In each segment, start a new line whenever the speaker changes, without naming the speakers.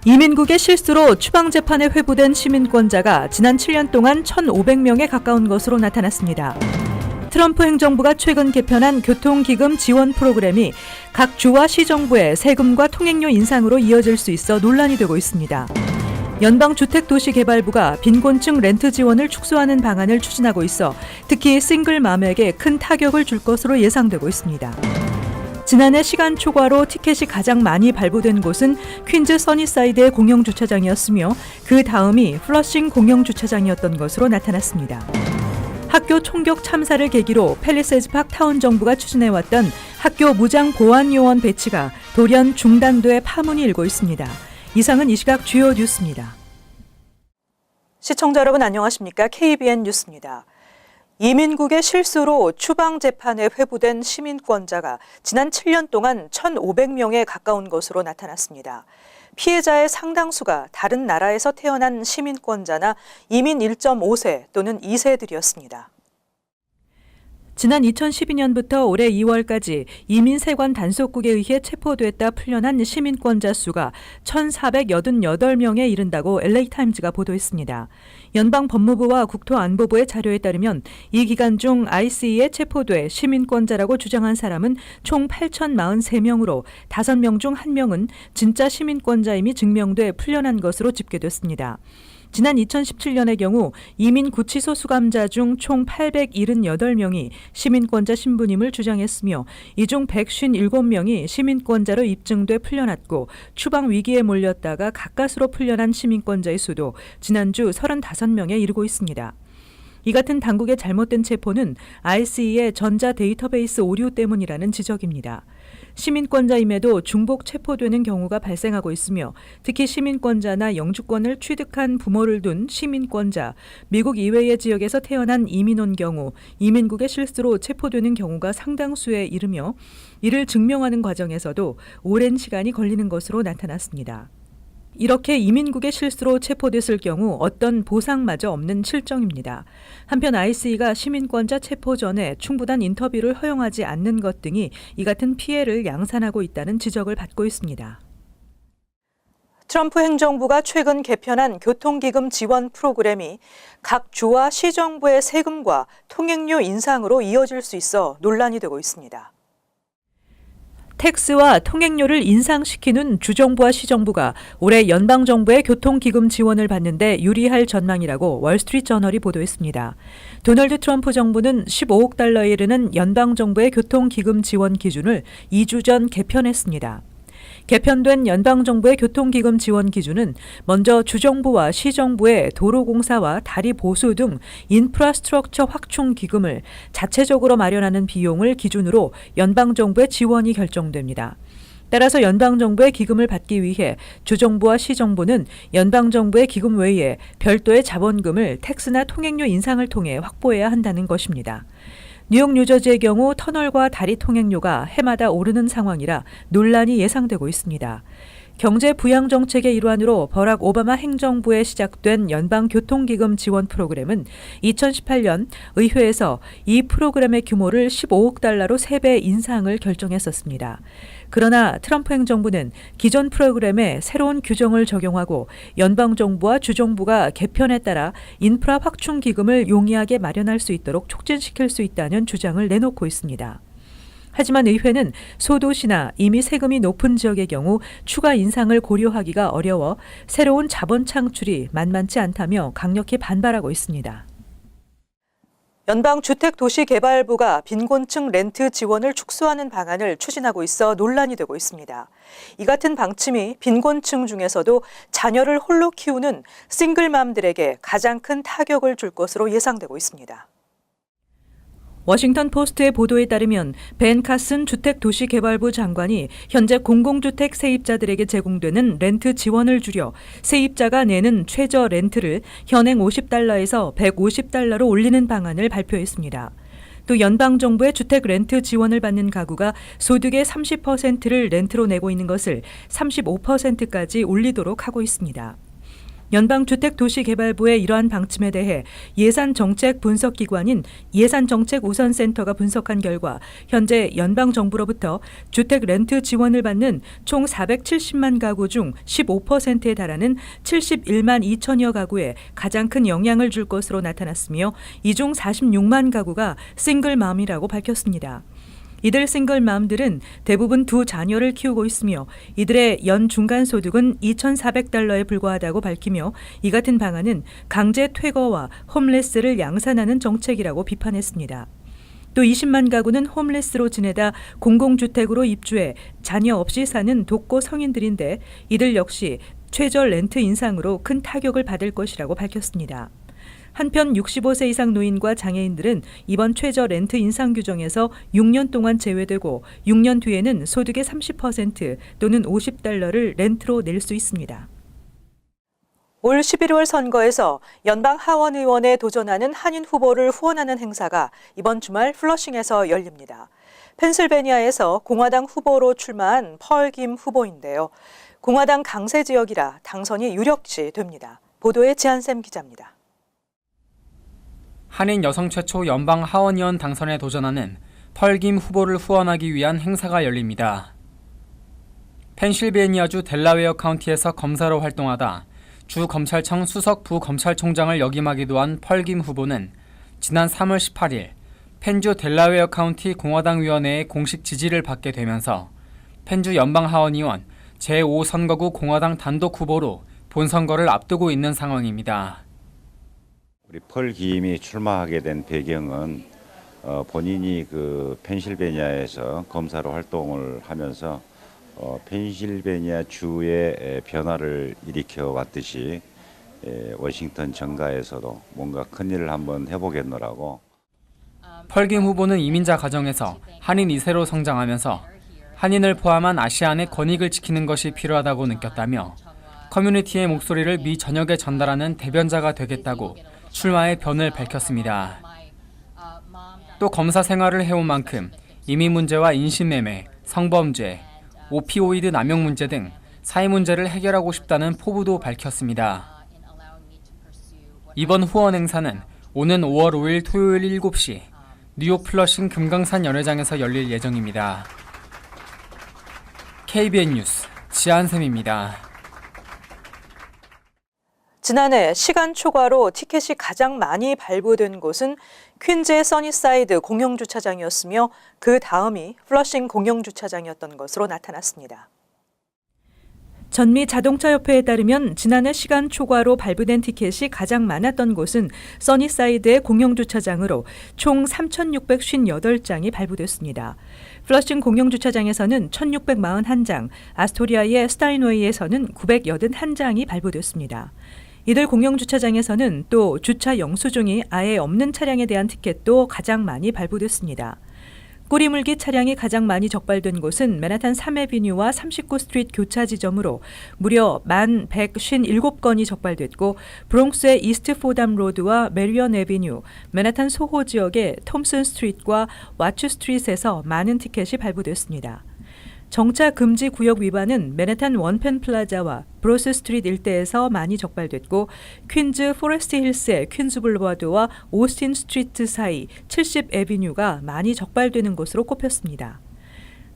이민국의 실수로 추방재판에 회부된 시민권자가 지난 7년 동안 1,500명에 가까운 것으로 나타났습니다. 트럼프 행정부가 최근 개편한 교통기금 지원 프로그램이 각 주와 시정부의 세금과 통행료 인상으로 이어질 수 있어 논란이 되고 있습니다. 연방주택도시개발부가 빈곤층 렌트 지원을 축소하는 방안을 추진하고 있어 특히 싱글맘에게 큰 타격을 줄 것으로 예상되고 있습니다. 지난해 시간 초과로 티켓이 가장 많이 발부된 곳은 퀸즈 써니사이드의 공영주차장이었으며 그 다음이 플러싱 공영주차장이었던 것으로 나타났습니다. 학교 총격 참사를 계기로 팰리세이즈팍 타운 정부가 추진해왔던 학교 무장 보안 요원 배치가 돌연 중단돼 파문이 일고 있습니다. 이상은 이 시각 주요 뉴스입니다. 시청자 여러분 안녕하십니까? KBN 뉴스입니다. 이민국의 실수로 추방재판에 회부된 시민권자가 지난 7년 동안 1,500명에 가까운 것으로 나타났습니다. 피해자의 상당수가 다른 나라에서 태어난 시민권자나 이민 1.5세 또는 2세들이었습니다. 지난 2012년부터 올해 2월까지 이민세관 단속국에 의해 체포됐다 풀려난 시민권자 수가 1,488명에 이른다고 LA타임즈가 보도했습니다. 연방법무부와 국토안보부의 자료에 따르면 이 기간 중 ICE에 체포돼 시민권자라고 주장한 사람은 총 8,043명으로 5명 중 1명은 진짜 시민권자임이 증명돼 풀려난 것으로 집계됐습니다. 지난 2017년의 경우 이민 구치소 수감자 중 총 878명이 시민권자 신분임을 주장했으며 이 중 157명이 시민권자로 입증돼 풀려났고 추방 위기에 몰렸다가 가까스로 풀려난 시민권자의 수도 지난주 35명에 이르고 있습니다. 이 같은 당국의 잘못된 체포는 ICE의 전자 데이터베이스 오류 때문이라는 지적입니다. 시민권자임에도 중복 체포되는 경우가 발생하고 있으며 특히 시민권자나 영주권을 취득한 부모를 둔 시민권자, 미국 이외의 지역에서 태어난 이민온 경우 이민국의 실수로 체포되는 경우가 상당수에 이르며 이를 증명하는 과정에서도 오랜 시간이 걸리는 것으로 나타났습니다. 이렇게 이민국의 실수로 체포됐을 경우 어떤 보상마저 없는 실정입니다. 한편 ICE가 시민권자 체포 전에 충분한 인터뷰를 허용하지 않는 것 등이 이 같은 피해를 양산하고 있다는 지적을 받고 있습니다. 트럼프 행정부가 최근 개편한 교통기금 지원 프로그램이 각 주와 시정부의 세금과 통행료 인상으로 이어질 수 있어 논란이 되고 있습니다. 텍스와 통행료를 인상시키는 주정부와 시정부가 올해 연방정부의 교통기금 지원을 받는데 유리할 전망이라고 월스트리트저널이 보도했습니다. 도널드 트럼프 정부는 15억 달러에 이르는 연방정부의 교통기금 지원 기준을 2주 전 개편했습니다. 개편된 연방정부의 교통기금 지원 기준은 먼저 주정부와 시정부의 도로공사와 다리 보수 등 인프라스트럭처 확충 기금을 자체적으로 마련하는 비용을 기준으로 연방정부의 지원이 결정됩니다. 따라서 연방정부의 기금을 받기 위해 주정부와 시정부는 연방정부의 기금 외에 별도의 자본금을 텍스나 통행료 인상을 통해 확보해야 한다는 것입니다. 뉴욕, 뉴저지의 경우 터널과 다리 통행료가 해마다 오르는 상황이라 논란이 예상되고 있습니다. 경제 부양 정책의 일환으로 버락 오바마 행정부에 시작된 연방교통기금 지원 프로그램은 2018년 의회에서 이 프로그램의 규모를 15억 달러로 3배 인상을 결정했었습니다. 그러나 트럼프 행정부는 기존 프로그램에 새로운 규정을 적용하고 연방정부와 주정부가 개편에 따라 인프라 확충 기금을 용이하게 마련할 수 있도록 촉진시킬 수 있다는 주장을 내놓고 있습니다. 하지만 의회는 소도시나 이미 세금이 높은 지역의 경우 추가 인상을 고려하기가 어려워 새로운 자본 창출이 만만치 않다며 강력히 반발하고 있습니다. 연방주택도시개발부가 빈곤층 렌트 지원을 축소하는 방안을 추진하고 있어 논란이 되고 있습니다. 이 같은 방침이 빈곤층 중에서도 자녀를 홀로 키우는 싱글맘들에게 가장 큰 타격을 줄 것으로 예상되고 있습니다. 워싱턴 포스트의 보도에 따르면 벤 카슨 주택도시개발부 장관이 현재 공공주택 세입자들에게 제공되는 렌트 지원을 줄여 세입자가 내는 최저 렌트를 현행 $50에서 $150로 올리는 방안을 발표했습니다. 또 연방정부의 주택 렌트 지원을 받는 가구가 소득의 30%를 렌트로 내고 있는 것을 35%까지 올리도록 하고 있습니다. 연방주택도시개발부의 이러한 방침에 대해 예산정책분석기관인 예산정책우선센터가 분석한 결과 현재 연방정부로부터 주택 렌트 지원을 받는 총 470만 가구 중 15%에 달하는 71만 2천여 가구에 가장 큰 영향을 줄 것으로 나타났으며 이 중 46만 가구가 싱글맘이라고 밝혔습니다. 이들 싱글맘들은 대부분 두 자녀를 키우고 있으며 이들의 연 중간소득은 $2,400에 불과하다고 밝히며 이 같은 방안은 강제 퇴거와 홈레스를 양산하는 정책이라고 비판했습니다. 또 20만 가구는 홈레스로 지내다 공공주택으로 입주해 자녀 없이 사는 독거 성인들인데 이들 역시 최저 렌트 인상으로 큰 타격을 받을 것이라고 밝혔습니다. 한편 65세 이상 노인과 장애인들은 이번 최저 렌트 인상 규정에서 6년 동안 제외되고 6년 뒤에는 소득의 30% 또는 $50를 렌트로 낼 수 있습니다. 올 11월 선거에서 연방 하원 의원에 도전하는 한인 후보를 후원하는 행사가 이번 주말 플러싱에서 열립니다. 펜실베니아에서 공화당 후보로 출마한 펄 김 후보인데요. 공화당 강세 지역이라 당선이 유력시 됩니다. 보도에 지한샘 기자입니다.
한인 여성 최초 연방 하원의원 당선에 도전하는 펄 김 후보를 후원하기 위한 행사가 열립니다. 펜실베니아주 델라웨어 카운티에서 검사로 활동하다 주 검찰청 수석 부검찰총장을 역임하기도 한 펄 김 후보는 지난 3월 18일 펜주 델라웨어 카운티 공화당위원회의 공식 지지를 받게 되면서 펜주 연방하원의원 제5선거구 공화당 단독 후보로 본선거를 앞두고 있는 상황입니다.
우리 펄 김이 출마하게 된 배경은 본인이 그 펜실베니아에서 검사로 활동을 하면서 펜실베니아 주의 변화를 일으켜 왔듯이 워싱턴 정가에서도 뭔가 큰 일을 한번 해보겠노라고.
펄 김 후보는 이민자 가정에서 한인 2세로 성장하면서 한인을 포함한 아시안의 권익을 지키는 것이 필요하다고 느꼈다며 커뮤니티의 목소리를 미 전역에 전달하는 대변자가 되겠다고 출마의 변을 밝혔습니다. 또 검사 생활을 해온 만큼 이민 문제와 인신매매, 성범죄, 오피오이드 남용 문제 등 사회 문제를 해결하고 싶다는 포부도 밝혔습니다. 이번 후원 행사는 오는 5월 5일 토요일 7시 뉴욕 플러싱 금강산 연회장에서 열릴 예정입니다. KBN 뉴스 지한샘입니다.
지난해 시간 초과로 티켓이 가장 많이 발부된 곳은 퀸즈의 써니사이드 공영주차장이었으며 그 다음이 플러싱 공영주차장이었던 것으로 나타났습니다. 전미 자동차협회에 따르면 지난해 시간 초과로 발부된 티켓이 가장 많았던 곳은 써니사이드의 공영주차장으로 총 3,658장이 발부됐습니다. 플러싱 공영주차장에서는 1,641장, 아스토리아의 스타인웨이에서는 981장이 발부됐습니다. 이들 공영주차장에서는 또 주차 영수증이 아예 없는 차량에 대한 티켓도 가장 많이 발부됐습니다. 꼬리물기 차량이 가장 많이 적발된 곳은 맨하탄 3에비뉴와 39스트리트 교차 지점으로 무려 1,157건이 적발됐고 브롱스의 이스트 포담 로드와 메리언 에비뉴, 맨하탄 소호 지역의 톰슨 스트리트과 와츠 스트리트에서 많은 티켓이 발부됐습니다. 정차 금지 구역 위반은 맨하탄 원펜 플라자와 브로스 스트리트 일대에서 많이 적발됐고 퀸즈 포레스트 힐스의 퀸즈 블루바드와 오스틴 스트리트 사이 70 에비뉴가 많이 적발되는 곳으로 꼽혔습니다.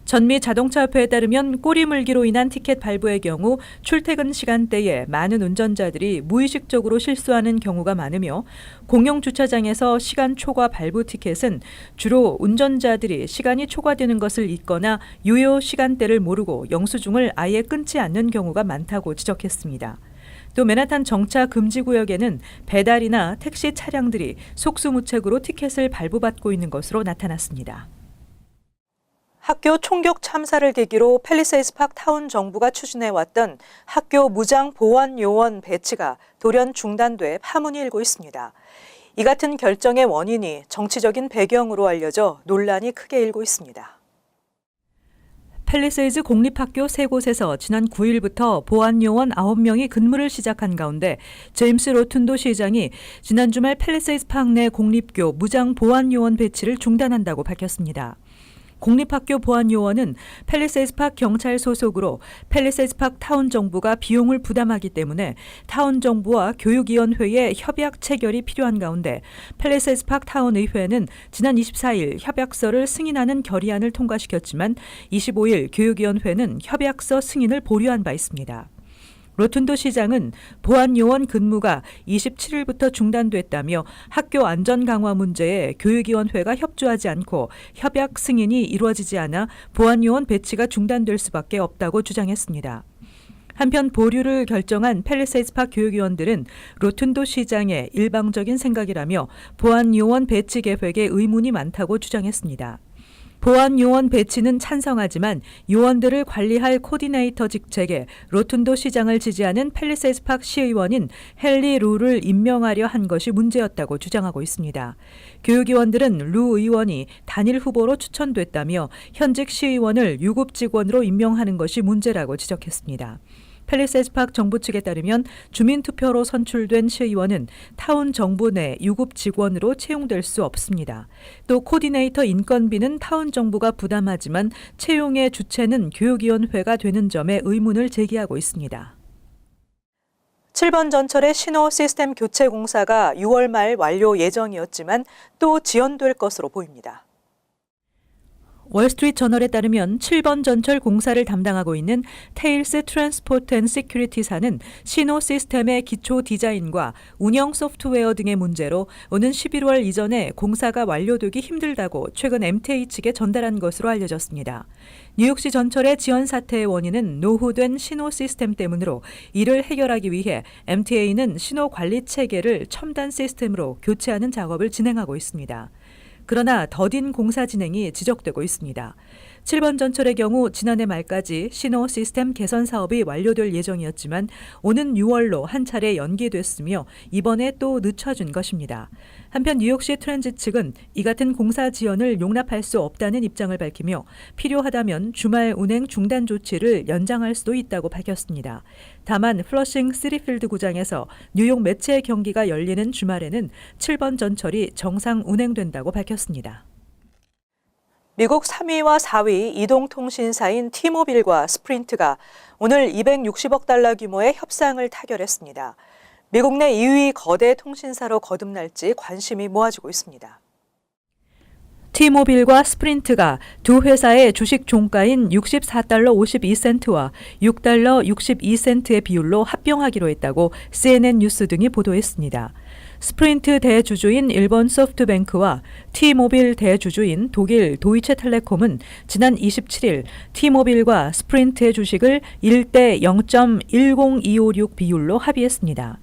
전미 자동차협회에 따르면 꼬리물기로 인한 티켓 발부의 경우 출퇴근 시간대에 많은 운전자들이 무의식적으로 실수하는 경우가 많으며 공영주차장에서 시간 초과 발부 티켓은 주로 운전자들이 시간이 초과되는 것을 잊거나 유효 시간대를 모르고 영수증을 아예 끊지 않는 경우가 많다고 지적했습니다. 또 맨하탄 정차 금지 구역에는 배달이나 택시 차량들이 속수무책으로 티켓을 발부받고 있는 것으로 나타났습니다. 학교 총격 참사를 계기로 팰리세이드 파크 타운 정부가 추진해왔던 학교 무장 보안 요원 배치가 돌연 중단돼 파문이 일고 있습니다. 이 같은 결정의 원인이 정치적인 배경으로 알려져 논란이 크게 일고 있습니다. 팰리세이드 공립학교 3곳에서 지난 9일부터 보안요원 9명이 근무를 시작한 가운데 제임스 로튼도 시장이 지난 주말 팰리세이드 파크 내 공립교 무장 보안요원 배치를 중단한다고 밝혔습니다. 공립학교 보안요원은 팰리세이드파크 경찰 소속으로 팰리세이드파크 타운 정부가 비용을 부담하기 때문에 타운 정부와 교육위원회의 협약 체결이 필요한 가운데 팰리세이드파크 타운 의회는 지난 24일 협약서를 승인하는 결의안을 통과시켰지만 25일 교육위원회는 협약서 승인을 보류한 바 있습니다. 로튼도 시장은 보안요원 근무가 27일부터 중단됐다며 학교 안전 강화 문제에 교육위원회가 협조하지 않고 협약 승인이 이루어지지 않아 보안요원 배치가 중단될 수밖에 없다고 주장했습니다. 한편 보류를 결정한 팰리세이드파크 교육위원들은 로튼도 시장의 일방적인 생각이라며 보안요원 배치 계획에 의문이 많다고 주장했습니다. 보안요원 배치는 찬성하지만 요원들을 관리할 코디네이터 직책에 로튼도 시장을 지지하는 팰리세이드파크 시의원인 헨리 루를 임명하려 한 것이 문제였다고 주장하고 있습니다. 교육위원들은 루 의원이 단일 후보로 추천됐다며 현직 시의원을 유급 직원으로 임명하는 것이 문제라고 지적했습니다. 팰리세이드파크 정부 측에 따르면 주민투표로 선출된 시의원은 타운 정부 내 유급 직원으로 채용될 수 없습니다. 또 코디네이터 인건비는 타운 정부가 부담하지만 채용의 주체는 교육위원회가 되는 점에 의문을 제기하고 있습니다. 7번 전철의 신호 시스템 교체 공사가 6월 말 완료 예정이었지만 또 지연될 것으로 보입니다. 월스트리트 저널에 따르면 7번 전철 공사를 담당하고 있는 테일스 트랜스포트 앤 시큐리티사는 신호 시스템의 기초 디자인과 운영 소프트웨어 등의 문제로 오는 11월 이전에 공사가 완료되기 힘들다고 최근 MTA 측에 전달한 것으로 알려졌습니다. 뉴욕시 전철의 지연 사태의 원인은 노후된 신호 시스템 때문으로 이를 해결하기 위해 MTA는 신호 관리 체계를 첨단 시스템으로 교체하는 작업을 진행하고 있습니다. 그러나 더딘 공사 진행이 지적되고 있습니다. 7번 전철의 경우 지난해 말까지 신호 시스템 개선 사업이 완료될 예정이었지만 오는 6월로 한 차례 연기됐으며 이번에 또 늦춰진 것입니다. 한편 뉴욕시 트랜짓 측은 이 같은 공사 지연을 용납할 수 없다는 입장을 밝히며 필요하다면 주말 운행 중단 조치를 연장할 수도 있다고 밝혔습니다. 다만 플러싱 시리필드 구장에서 뉴욕 매체 경기가 열리는 주말에는 7번 전철이 정상 운행된다고 밝혔습니다. 미국 3위와 4위 이동통신사인 T-모빌과 스프린트가 오늘 260억 달러 규모의 협상을 타결했습니다. 미국 내 2위 거대 통신사로 거듭날지 관심이 모아지고 있습니다. T-모빌과 스프린트가 두 회사의 주식 종가인 64달러 52센트와 6달러 62센트의 비율로 합병하기로 했다고 CNN 뉴스 등이 보도했습니다. 스프린트 대주주인 일본 소프트뱅크와 T-모빌 대주주인 독일 도이체텔레콤은 지난 27일 T-모빌과 스프린트의 주식을 1대 0.10256 비율로 합의했습니다.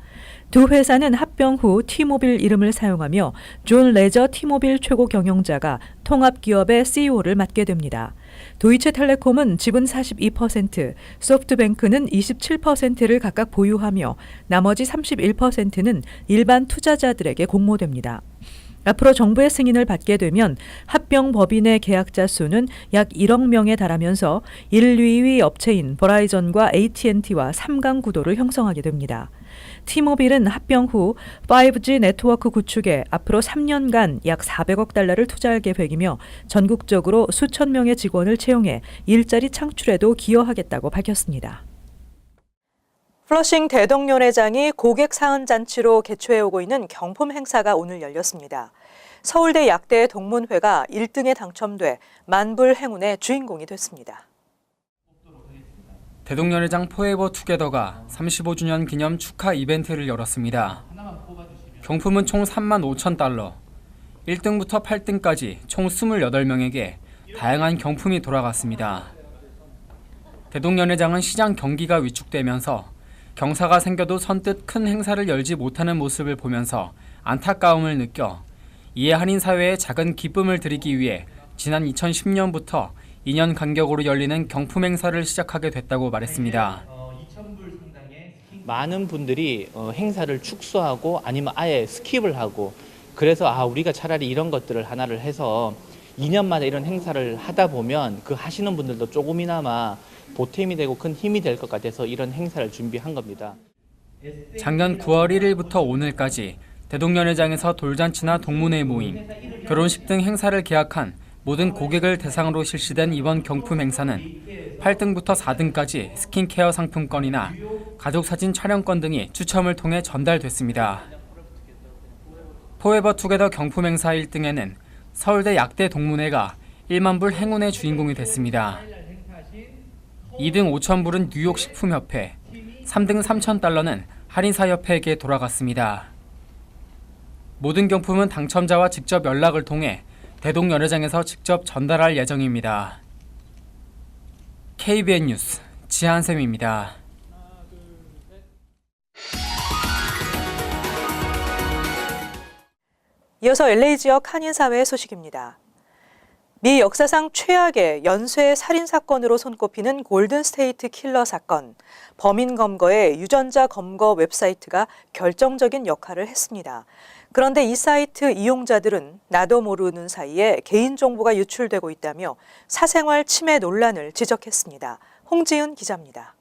두 회사는 합병 후 T-모빌 이름을 사용하며 존 레저 T-모빌 최고 경영자가 통합기업의 CEO를 맡게 됩니다. 도이체텔레콤은 지분 42%, 소프트뱅크는 27%를 각각 보유하며 나머지 31%는 일반 투자자들에게 공모됩니다. 앞으로 정부의 승인을 받게 되면 합병 법인의 계약자 수는 약 1억 명에 달하면서 1, 2위 업체인 버라이전과 AT&T와 3강 구도를 형성하게 됩니다. T-모빌은 합병 후 5G 네트워크 구축에 앞으로 3년간 약 400억 달러를 투자할 계획이며 전국적으로 수천 명의 직원을 채용해 일자리 창출에도 기여하겠다고 밝혔습니다. 플러싱 대동연회장이 고객 사은 잔치로 개최해오고 있는 경품 행사가 오늘 열렸습니다. 서울대 약대 동문회가 1등에 당첨돼 만불 행운의 주인공이 됐습니다.
대동연회장 포에버 투게더가 35주년 기념 축하 이벤트를 열었습니다. 경품은 총 3만 5천 달러, 1등부터 8등까지 총 28명에게 다양한 경품이 돌아갔습니다. 대동연회장은 시장 경기가 위축되면서 경사가 생겨도 선뜻 큰 행사를 열지 못하는 모습을 보면서 안타까움을 느껴 이에 한인 사회에 작은 기쁨을 드리기 위해 지난 2010년부터 2년 간격으로 열리는 경품 행사를 시작하게 됐다고 말했습니다.
많은 분들이 행사를 축소하고 아니면 아예 스킵을 하고 그래서 우리가 차라리 이런 것들을 하나를 해서 2년 만에 이런 행사를 하다 보면 그 하시는 분들도 조금이나마 보탬이 되고 큰 힘이 될 것 같아서 이런 행사를 준비한 겁니다.
작년 9월 1일부터 오늘까지 대동연회장에서 돌잔치나 동문회 모임, 결혼식 등 행사를 계약한 모든 고객을 대상으로 실시된 이번 경품 행사는 8등부터 4등까지 스킨케어 상품권이나 가족사진 촬영권 등이 추첨을 통해 전달됐습니다. 포에버 투게더 경품 행사 1등에는 서울대 약대 동문회가 1만 불 행운의 주인공이 됐습니다. 2등 5천 불은 뉴욕 식품협회, 3등 3,000달러는 한인사협회에게 돌아갔습니다. 모든 경품은 당첨자와 직접 연락을 통해 대동연회장에서 직접 전달할 예정입니다. KBN 뉴스 지한샘입니다.
이어서 LA 지역 한인사회 소식입니다. 미 역사상 최악의 연쇄 살인 사건으로 손꼽히는 골든스테이트 킬러 사건. 범인 검거의 유전자 검거 웹사이트가 결정적인 역할을 했습니다. 그런데 이 사이트 이용자들은 나도 모르는 사이에 개인정보가 유출되고 있다며 사생활 침해 논란을 지적했습니다. 홍지은 기자입니다.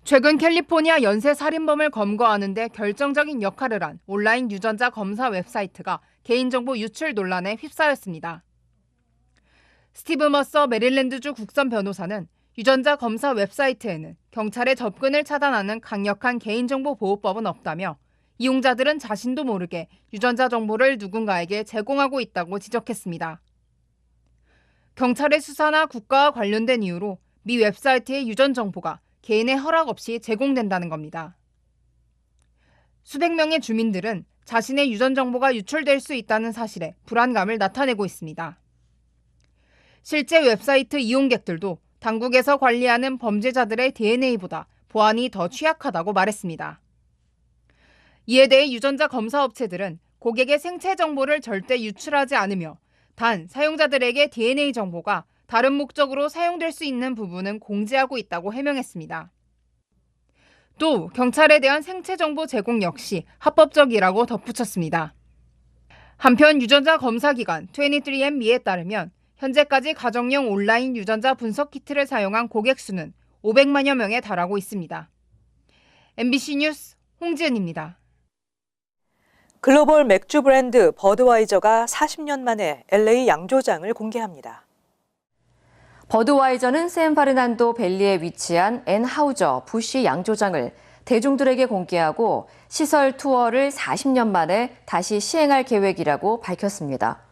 최근 캘리포니아 연쇄 살인범을 검거하는 데 결정적인 역할을 한 온라인 유전자 검사 웹사이트가 개인정보 유출 논란에 휩싸였습니다. 스티브 머서 메릴랜드주 국선 변호사는 유전자 검사 웹사이트에는 경찰의 접근을 차단하는 강력한 개인정보 보호법은 없다며 이용자들은 자신도 모르게 유전자 정보를 누군가에게 제공하고 있다고 지적했습니다. 경찰의 수사나 국가와 관련된 이유로 미 웹사이트의 유전 정보가 개인의 허락 없이 제공된다는 겁니다. 수백 명의 주민들은 자신의 유전 정보가 유출될 수 있다는 사실에 불안감을 나타내고 있습니다. 실제 웹사이트 이용객들도 당국에서 관리하는 범죄자들의 DNA보다 보안이 더 취약하다고 말했습니다. 이에 대해 유전자 검사 업체들은 고객의 생체 정보를 절대 유출하지 않으며 단 사용자들에게 DNA 정보가 다른 목적으로 사용될 수 있는 부분은 공지하고 있다고 해명했습니다. 또 경찰에 대한 생체 정보 제공 역시 합법적이라고 덧붙였습니다. 한편 유전자 검사 기관 23andMe에 따르면 현재까지 가정용 온라인 유전자 분석 키트를 사용한 고객 수는 500만여 명에 달하고 있습니다. MBC 뉴스 홍지은입니다.
글로벌 맥주 브랜드 버드와이저가 40년 만에 LA 양조장을 공개합니다.
버드와이저는 샌파르난도 밸리에 위치한 앤하우저 부시 양조장을 대중들에게 공개하고 시설 투어를 40년 만에 다시 시행할 계획이라고 밝혔습니다.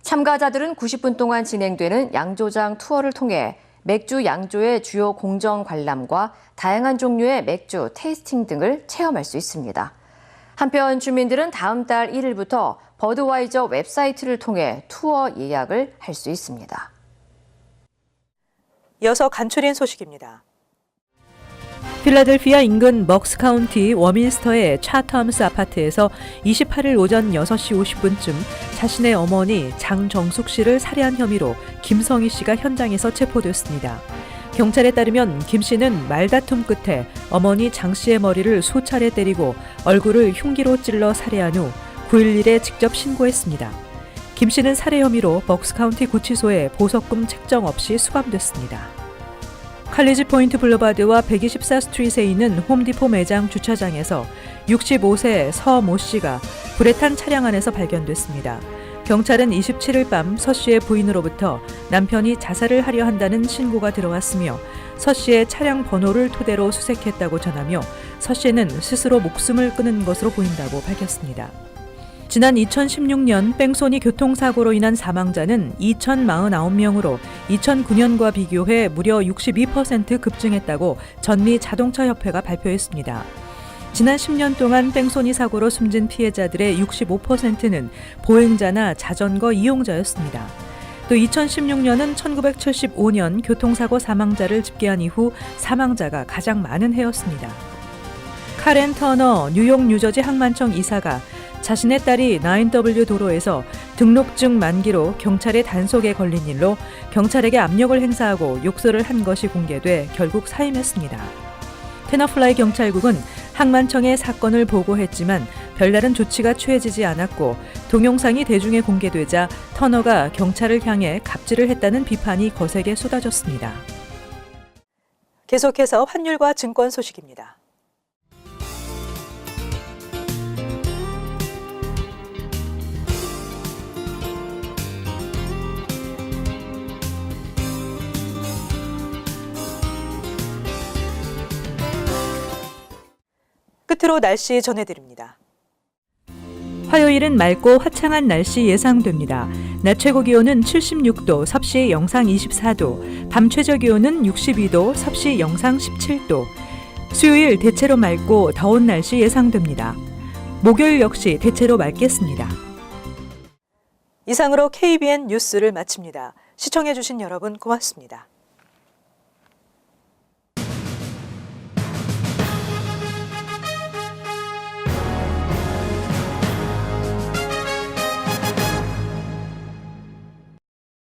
참가자들은 90분 동안 진행되는 양조장 투어를 통해 맥주 양조의 주요 공정 관람과 다양한 종류의 맥주 테이스팅 등을 체험할 수 있습니다. 한편 주민들은 다음 달 1일부터 버드와이저 웹사이트를 통해 투어 예약을 할 수 있습니다.
이어서 간추린 소식입니다. 필라델피아 인근 먹스 카운티 워민스터의 차텀스 아파트에서 28일 오전 6시 50분쯤 자신의 어머니 장정숙 씨를 살해한 혐의로 김성희 씨가 현장에서 체포됐습니다. 경찰에 따르면 김 씨는 말다툼 끝에 어머니 장 씨의 머리를 수차례 때리고 얼굴을 흉기로 찔러 살해한 후 9.11에 직접 신고했습니다. 김 씨는 살해 혐의로 벅스카운티 구치소에 보석금 책정 없이 수감됐습니다. 칼리지 포인트 블루바드와 124스트릿에 있는 홈디포 매장 주차장에서 65세 서 모 씨가 불에 탄 차량 안에서 발견됐습니다. 경찰은 27일 밤 서 씨의 부인으로부터 남편이 자살을 하려 한다는 신고가 들어왔으며 서 씨의 차량 번호를 토대로 수색했다고 전하며 서 씨는 스스로 목숨을 끊은 것으로 보인다고 밝혔습니다. 지난 2016년 뺑소니 교통사고로 인한 사망자는 2,049명으로 2009년과 비교해 무려 62% 급증했다고 전미 자동차협회가 발표했습니다. 지난 10년 동안 뺑소니 사고로 숨진 피해자들의 65%는 보행자나 자전거 이용자였습니다. 또 2016년은 1975년 교통사고 사망자를 집계한 이후 사망자가 가장 많은 해였습니다. 카렌 터너 뉴욕 뉴저지 항만청 이사가 자신의 딸이 9W 도로에서 등록증 만기로 경찰의 단속에 걸린 일로 경찰에게 압력을 행사하고 욕설을 한 것이 공개돼 결국 사임했습니다. 테너플라이 경찰국은 항만청에 사건을 보고했지만 별다른 조치가 취해지지 않았고 동영상이 대중에 공개되자 터너가 경찰을 향해 갑질을 했다는 비판이 거세게 쏟아졌습니다. 계속해서 환율과 증권 소식입니다. 끝으로 날씨 전해드립니다. 화요일은 맑고 화창한 날씨 예상됩니다. 낮 최고 기온은 76도, 섭씨 영상 24도, 밤 최저 기온은 62도, 섭씨 영상 17도. 수요일 대체로 맑고 더운 날씨 예상됩니다. 목요일 역시 대체로 맑겠습니다. 이상으로 KBN 뉴스를 마칩니다. 시청해주신 여러분 고맙습니다.